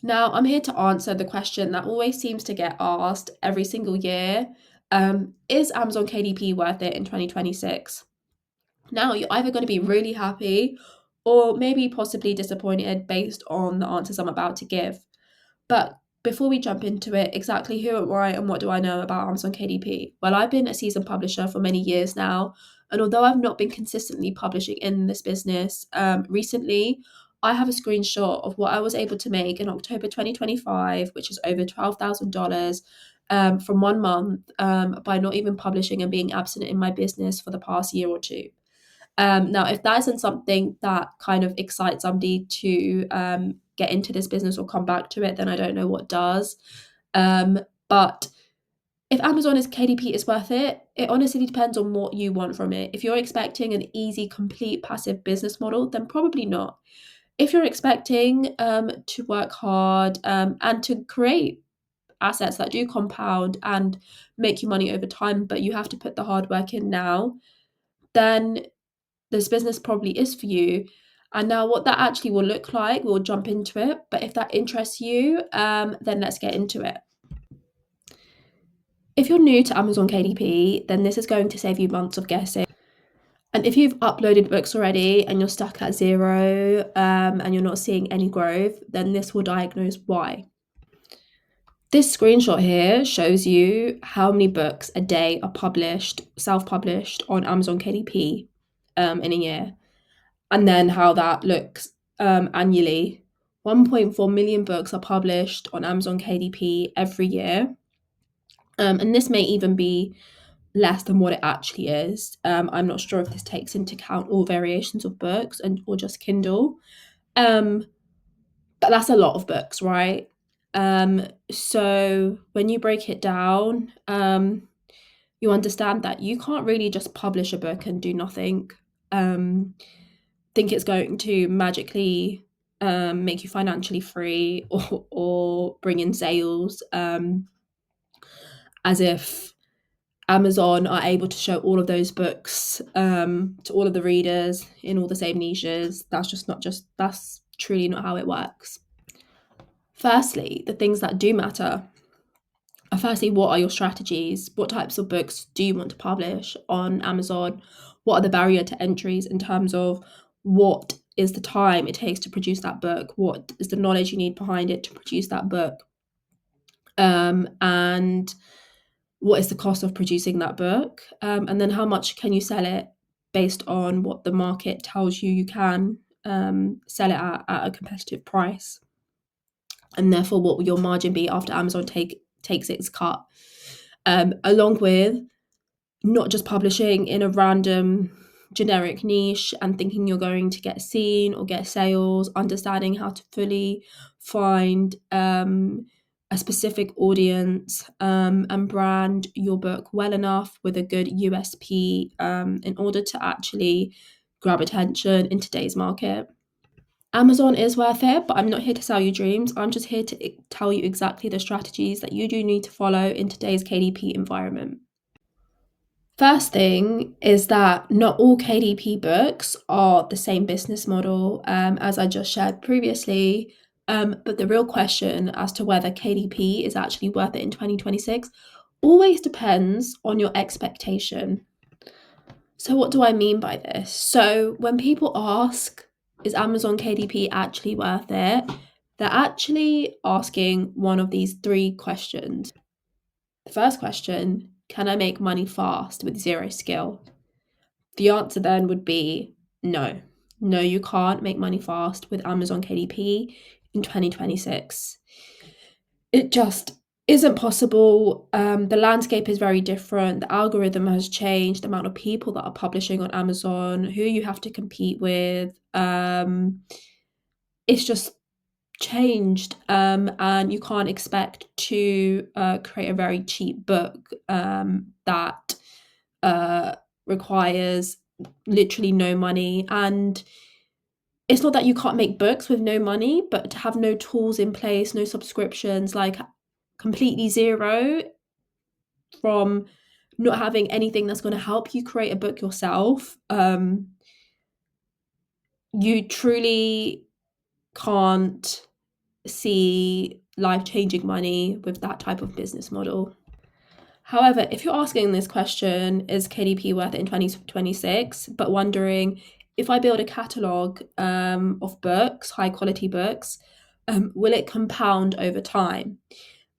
Now, I'm here to answer the question that always seems to get asked every single year. Is Amazon KDP worth it in 2026? Now, you're either going to be really happy or maybe possibly disappointed based on the answers I'm about to give. But before we jump into it, exactly who am I and what do I know about Amazon KDP? Well, I've been a seasoned publisher for many years now, and although I've not been consistently publishing in this business recently, I have a screenshot of what I was able to make in October 2025, which is over $12,000 from 1 month by not even publishing and being absent in my business for the past year or two. Now, if that isn't something that kind of excites somebody to get into this business or come back to it, then I don't know what does. But if Amazon is KDP is worth it, it honestly depends on what you want from it. If you're expecting an easy, complete, passive business model, then probably not. If you're expecting to work hard and to create assets that do compound and make you money over time, but you have to put the hard work in now, then this business probably is for you. And now, what that actually will look like, we'll jump into it. But if that interests you, then let's get into it. If you're new to Amazon KDP, then this is going to save you months of guessing. And if you've uploaded books already and you're stuck at zero and you're not seeing any growth, then this will diagnose why. This screenshot here shows you how many books a day are published, self-published on Amazon KDP in a year, and then how that looks annually. 1.4 million books are published on Amazon KDP every year, and this may even be less than what it actually is. I'm not sure if this takes into account all variations of books and or just Kindle, um, but that's a lot of books, right? So when you break it down, you understand that you can't really just publish a book and do nothing. Think it's going to magically make you financially free or bring in sales, as if Amazon are able to show all of those books to all of the readers in all the same niches. That's truly not how it works. Firstly, the things that do matter are firstly, what are your strategies? What types of books do you want to publish on Amazon? What are the barrier to entries in terms of what is the time it takes to produce that book? What is the knowledge you need behind it to produce that book? And what is the cost of producing that book? And then how much can you sell it based on what the market tells you can sell it at a competitive price? And therefore, what will your margin be after Amazon takes its cut? Along with not just publishing in a random generic niche and thinking you're going to get seen or get sales, understanding how to fully find a specific audience and brand your book well enough with a good USP in order to actually grab attention in today's market. Amazon is worth it, but I'm not here to sell you dreams. I'm just here to tell you exactly the strategies that you do need to follow in today's KDP environment. First thing is that not all KDP books are the same business model, as I just shared previously. But the real question as to whether KDP is actually worth it in 2026 always depends on your expectation. So, what do I mean by this? So, when people ask, is Amazon KDP actually worth it? They're actually asking one of these three questions. The first question, can I make money fast with zero skill? The answer then would be no. No, you can't make money fast with Amazon KDP in 2026. It just isn't possible. The landscape is very different. The algorithm has changed. The amount of people that are publishing on Amazon, who you have to compete with, it's just changed, and you can't expect to create a very cheap book that requires literally no money. And it's not that you can't make books with no money, but to have no tools in place, no subscriptions, like completely zero from not having anything that's going to help you create a book yourself, you truly can't see life-changing money with that type of business model. However, if you're asking this question, is KDP worth it in 2026, but wondering if I build a catalogue of books, high quality books, will it compound over time?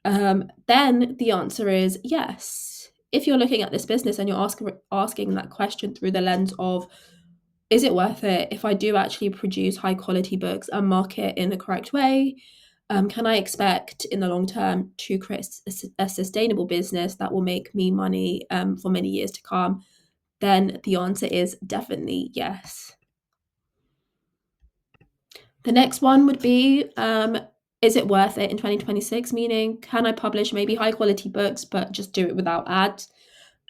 Then the answer is yes. If you're looking at this business and you're asking that question through the lens of, is it worth it if I do actually produce high quality books and market in the correct way? Can I expect in the long term to create a sustainable business that will make me money for many years to come? Then the answer is definitely yes. The next one would be, is it worth it in 2026? Meaning, can I publish maybe high quality books, but just do it without ads?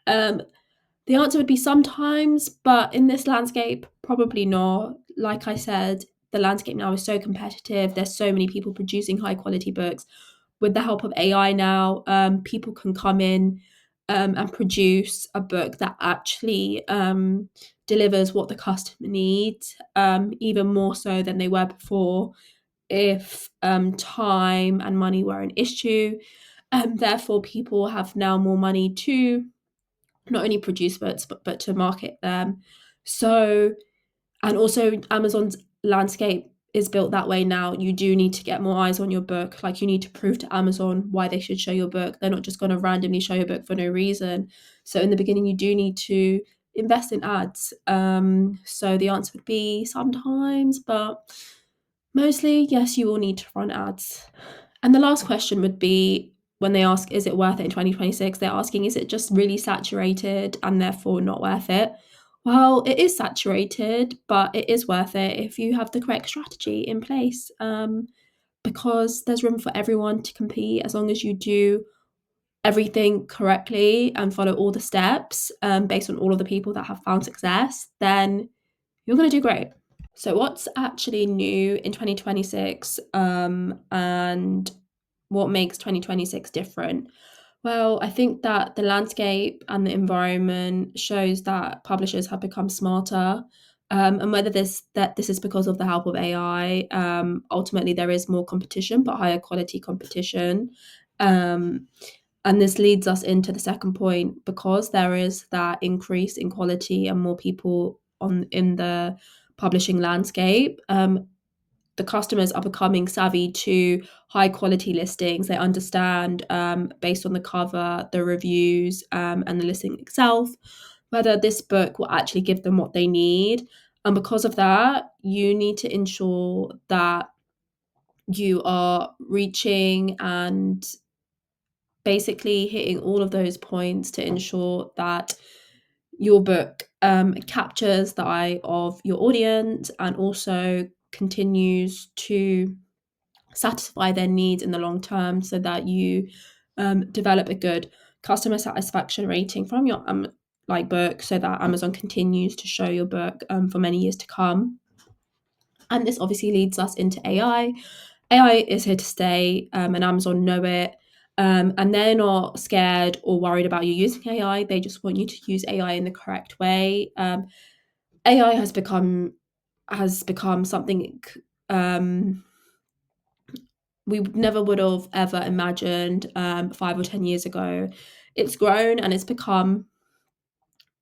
The answer would be sometimes, but in this landscape, probably not. Like I said, the landscape now is so competitive. There's so many people producing high quality books. With the help of AI now, people can come in and produce a book that actually delivers what the customer needs, even more so than they were before. If time and money were an issue, therefore people have now more money to not only produce books but to market them. So, and also Amazon's landscape is built that way now. You do need to get more eyes on your book. Like, you need to prove to Amazon why they should show your book. They're not just going to randomly show your book for no reason. So in the beginning, you do need to invest in ads. So the answer would be sometimes, but mostly, yes, you will need to run ads. And the last question would be, when they ask, is it worth it in 2026? They're asking, is it just really saturated and therefore not worth it? Well, it is saturated, but it is worth it if you have the correct strategy in place, because there's room for everyone to compete as long as you do everything correctly and follow all the steps based on all of the people that have found success, then you're going to do great. So, what's actually new in 2026 and what makes 2026 different? Well, I think that the landscape and the environment shows that publishers have become smarter. And whether this is because of the help of AI, ultimately there is more competition, but higher quality competition. Um, and this leads us into the second point, because there is that increase in quality and more people in the publishing landscape. The customers are becoming savvy to high quality listings. They understand, based on the cover, the reviews, and the listing itself, whether this book will actually give them what they need. And because of that, you need to ensure that you are reaching and basically hitting all of those points to ensure that your book captures the eye of your audience and also continues to satisfy their needs in the long term, so that you develop a good customer satisfaction rating from your book, so that Amazon continues to show your book for many years to come. And this obviously leads us into AI. AI is here to stay, and Amazon know it. And they're not scared or worried about you using AI. They just want you to use AI in the correct way. AI has become something we never would have ever imagined 5 or 10 years ago. It's grown and it's become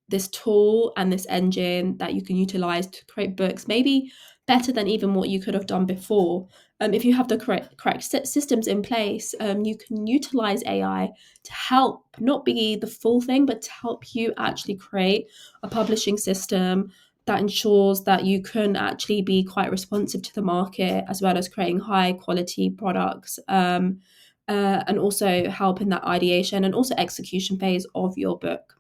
this tool and this engine that you can utilize to create books, maybe better than even what you could have done before. If you have the correct systems in place, you can utilize AI to help not be the full thing, but to help you actually create a publishing system that ensures that you can actually be quite responsive to the market, as well as creating high quality products, and also help in that ideation and also execution phase of your book.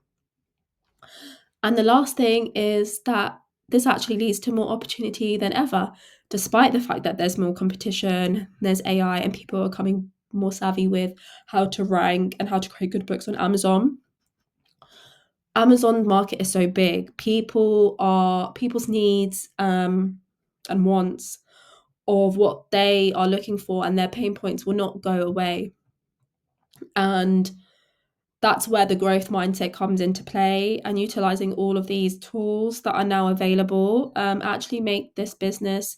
And the last thing is that this actually leads to more opportunity than ever, despite the fact that there's more competition, there's AI, and people are becoming more savvy with how to rank and how to create good books on Amazon. Amazon market is so big. People's needs and wants of what they are looking for and their pain points will not go away. And that's where the growth mindset comes into play, and utilizing all of these tools that are now available actually make this business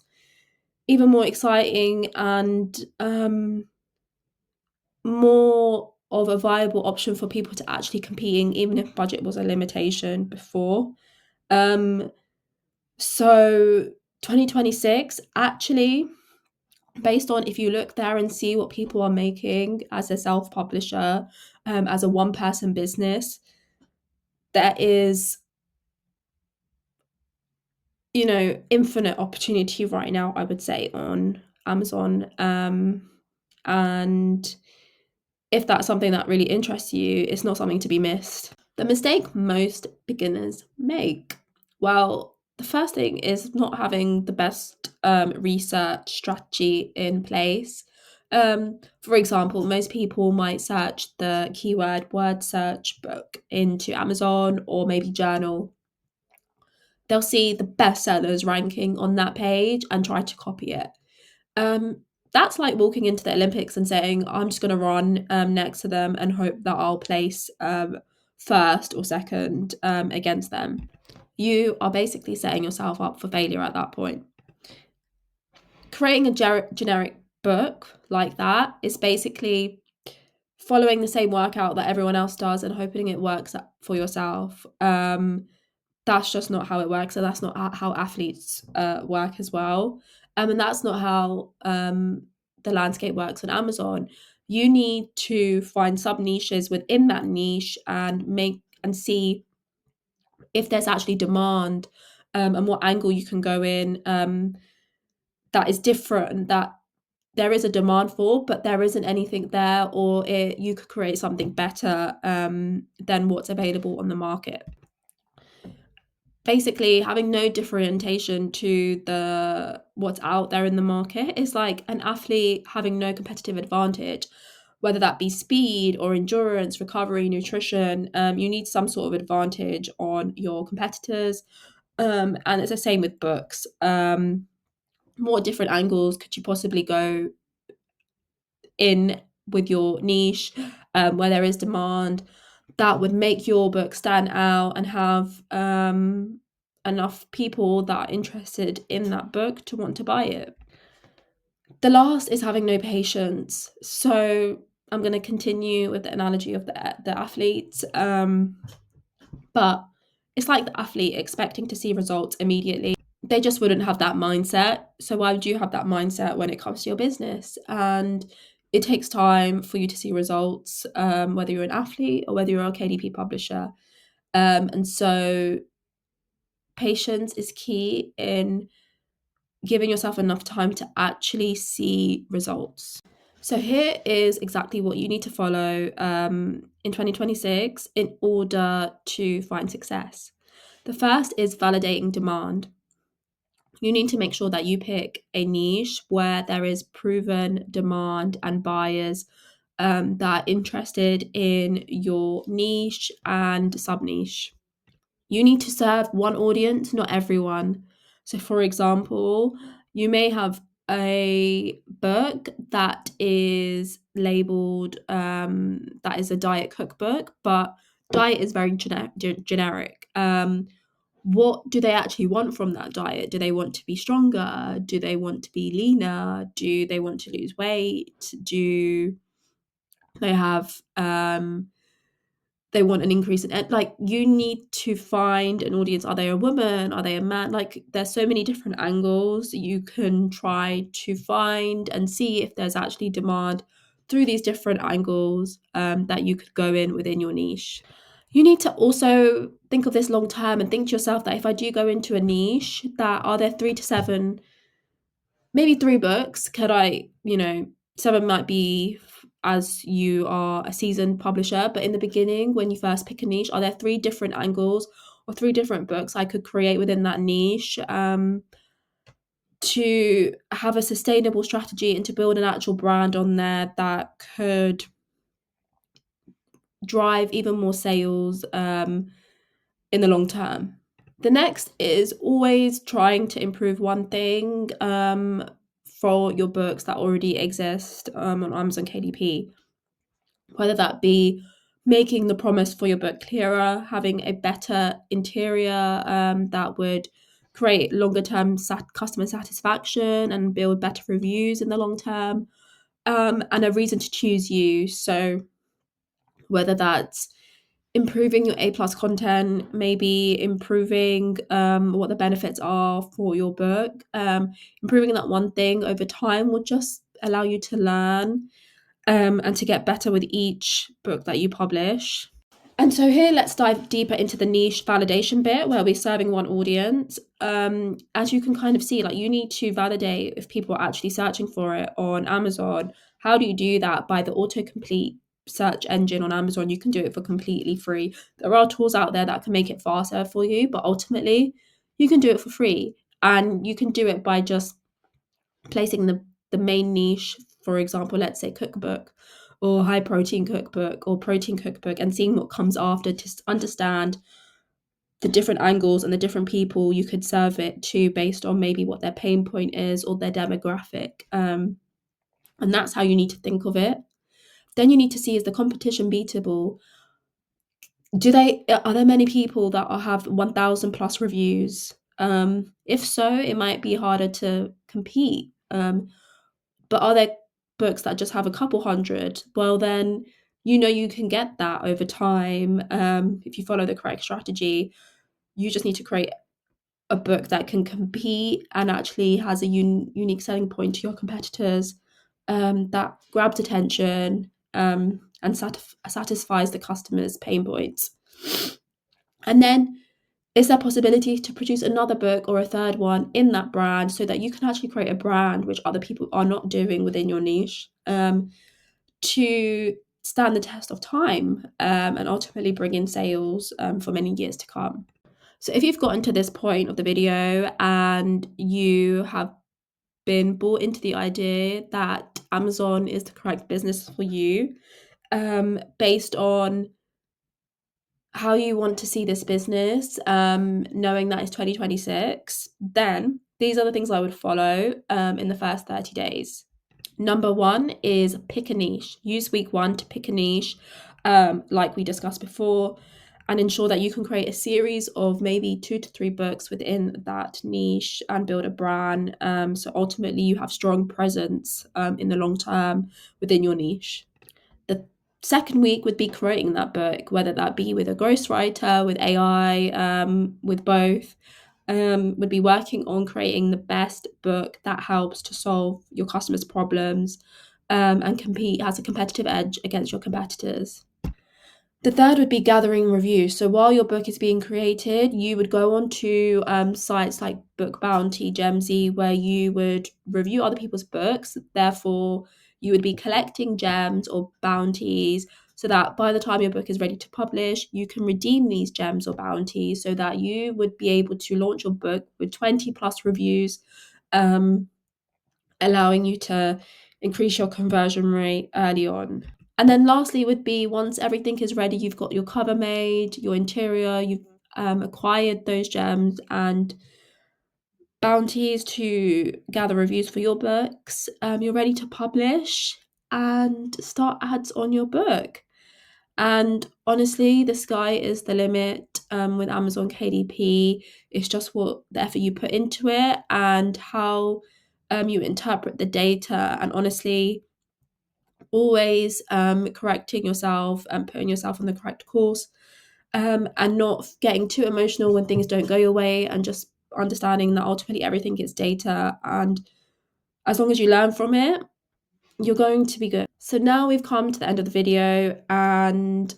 even more exciting and more of a viable option for people to actually competing, even if budget was a limitation before. So 2026 actually, based on if you look there and see what people are making as a self-publisher, as a one-person business, there is, infinite opportunity right now, I would say, on Amazon. And if that's something that really interests you, it's not something to be missed. The mistake most beginners make. Well, the first thing is not having the best research strategy in place. For example, most people might search the keyword word search book into Amazon or maybe journal. They'll see the bestsellers ranking on that page and try to copy it. That's like walking into the Olympics and saying, I'm just going to run next to them and hope that I'll place first or second against them. You are basically setting yourself up for failure at that point. Creating a generic book like that is basically following the same workout that everyone else does and hoping it works for yourself. That's just not how it works, and that's not how athletes work as well. And that's not how the landscape works on Amazon. You need to find sub niches within that niche and see if there's actually demand, and what angle you can go in that is different, that there is a demand for, but there isn't anything there, or you could create something better than what's available on the market. Basically, having no differentiation to what's out there in the market is like an athlete having no competitive advantage, whether that be speed or endurance, recovery, nutrition. You need some sort of advantage on your competitors, and it's the same with books. What different angles could you possibly go in with your niche, where there is demand, that would make your book stand out and have enough people that are interested in that book to want to buy it. The last is having no patience. So I'm going to continue with the analogy of the athletes, but it's like the athlete expecting to see results immediately. They just wouldn't have that mindset. So why would you have that mindset when it comes to your business? And it takes time for you to see results, whether you're an athlete or whether you're a KDP publisher. And so patience is key in giving yourself enough time to actually see results. So here is exactly what you need to follow in 2026 in order to find success. The first is validating demand. You need to make sure that you pick a niche where there is proven demand and buyers that are interested in your niche and sub niche. You need to serve one audience, not everyone. So, for example, you may have a book that is labeled that is a diet cookbook, but diet is very generic. What do they actually want from that diet? Do they want to be stronger? Do they want to be leaner? Do they want to lose weight? Do they have they want an increase in like, you need to find an audience. Are they a woman? Are they a man? Like, there's so many different angles you can try to find and see if there's actually demand through these different angles that you could go in within your niche. You need to also think of this long term and think to yourself that if I do go into a niche, that are there 3 to 7, maybe 3 books? Could I, 7 might be as you are a seasoned publisher, but in the beginning, when you first pick a niche, are there 3 different angles or 3 different books I could create within that niche to have a sustainable strategy and to build an actual brand on there that could drive even more sales in the long term. The next is always trying to improve one thing for your books that already exist on Amazon KDP, whether that be making the promise for your book clearer, having a better interior that would create longer term customer satisfaction and build better reviews in the long term, and a reason to choose you. So whether that's improving your A plus content, maybe improving what the benefits are for your book, improving that one thing over time will just allow you to learn and to get better with each book that you publish. And so here, let's dive deeper into the niche validation bit where we're serving one audience. As you can kind of see, like, you need to validate if people are actually searching for it on Amazon. How do you do that? By the autocomplete search engine on Amazon. You can do it for completely free. There are tools out there that can make it faster for you, but ultimately you can do it for free. And you can do it by just placing the main niche, for example, let's say cookbook or high protein cookbook or protein cookbook, and seeing what comes after to understand the different angles and the different people you could serve it to based on maybe what their pain point is or their demographic. And that's how you need to think of it. Then you need to see, is the competition beatable? Are there many people that have 1,000 plus reviews? If so, it might be harder to compete. But are there books that just have a couple hundred? Well, then you can get that over time if you follow the correct strategy. You just need to create a book that can compete and actually has a unique selling point to your competitors, that grabs attention and satisfies the customer's pain points. And then is there possibility to produce another book or a third one in that brand so that you can actually create a brand which other people are not doing within your niche, to stand the test of time, and ultimately bring in sales for many years to come? So if you've gotten to this point of the video and you have been bought into the idea that Amazon is the correct business for you, based on how you want to see this business, knowing that it's 2026, then these are the things I would follow in the first 30 days. Number one is pick a niche. Use week one to pick a niche, like we discussed before, and ensure that you can create a series of maybe 2 to 3 books within that niche and build a brand. So ultimately you have strong presence in the long term within your niche. The second week would be creating that book, whether that be with a ghostwriter, with AI, with both. Would be working on creating the best book that helps to solve your customers' problems, and has a competitive edge against your competitors. The third would be gathering reviews. So while your book is being created, you would go on to sites like Book Bounty, Gemsy, where you would review other people's books. Therefore, you would be collecting gems or bounties so that by the time your book is ready to publish, you can redeem these gems or bounties so that you would be able to launch your book with 20 plus reviews, allowing you to increase your conversion rate early on. And then lastly would be, once everything is ready, you've got your cover made, your interior, you've acquired those gems and bounties to gather reviews for your books, you're ready to publish and start ads on your book. And honestly, the sky is the limit with Amazon KDP. It's just what the effort you put into it and how you interpret the data, and honestly always correcting yourself and putting yourself on the correct course, and not getting too emotional when things don't go your way, and just understanding that ultimately everything is data, and as long as you learn from it, you're going to be good. So now we've come to the end of the video, and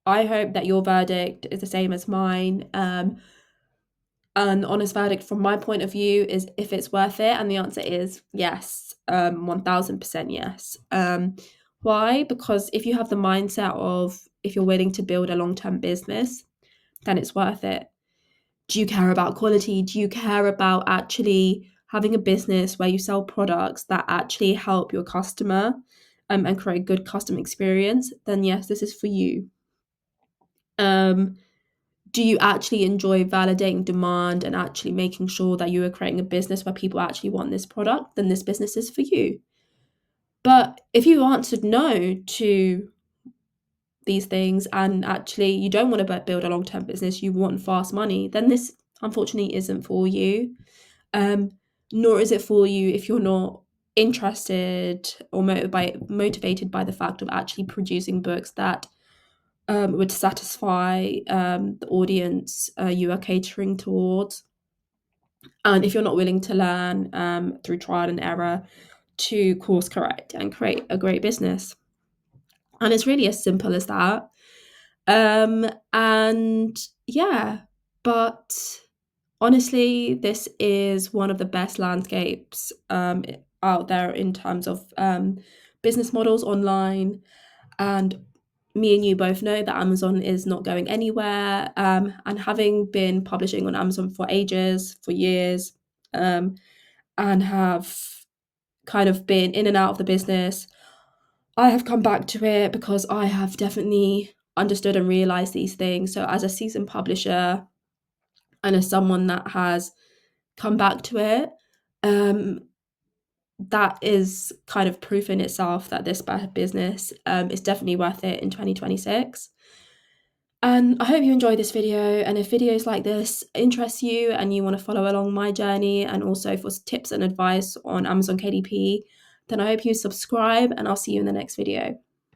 I hope that your verdict is the same as mine. An honest verdict from my point of view is if it's worth it, and the answer is yes, 1000% yes. Why? Because if you have the mindset of, if you're willing to build a long-term business, then it's worth it. Do you care about quality? Do you care about actually having a business where you sell products that actually help your customer, and create a good customer experience? Then yes, this is for you. Do you actually enjoy validating demand and actually making sure that you are creating a business where people actually want this product? Then this business is for you. But if you answered no to these things and actually you don't want to build a long-term business, you want fast money, then this unfortunately isn't for you. Nor is it for you if you're not interested or motivated by the fact of actually producing books that would satisfy the audience you are catering towards. And if you're not willing to learn through trial and error to course correct and create a great business. And it's really as simple as that. And yeah, but honestly, this is one of the best landscapes out there in terms of business models online. And me and you both know that Amazon is not going anywhere. And having been publishing on Amazon for ages, for years, and have kind of been in and out of the business, I have come back to it because I have definitely understood and realized these things. So, as a seasoned publisher and as someone that has come back to it, that is kind of proof in itself that this business is definitely worth it in 2026. And I hope you enjoyed this video. And if videos like this interest you and you want to follow along my journey and also for tips and advice on Amazon KDP, then I hope you subscribe and I'll see you in the next video.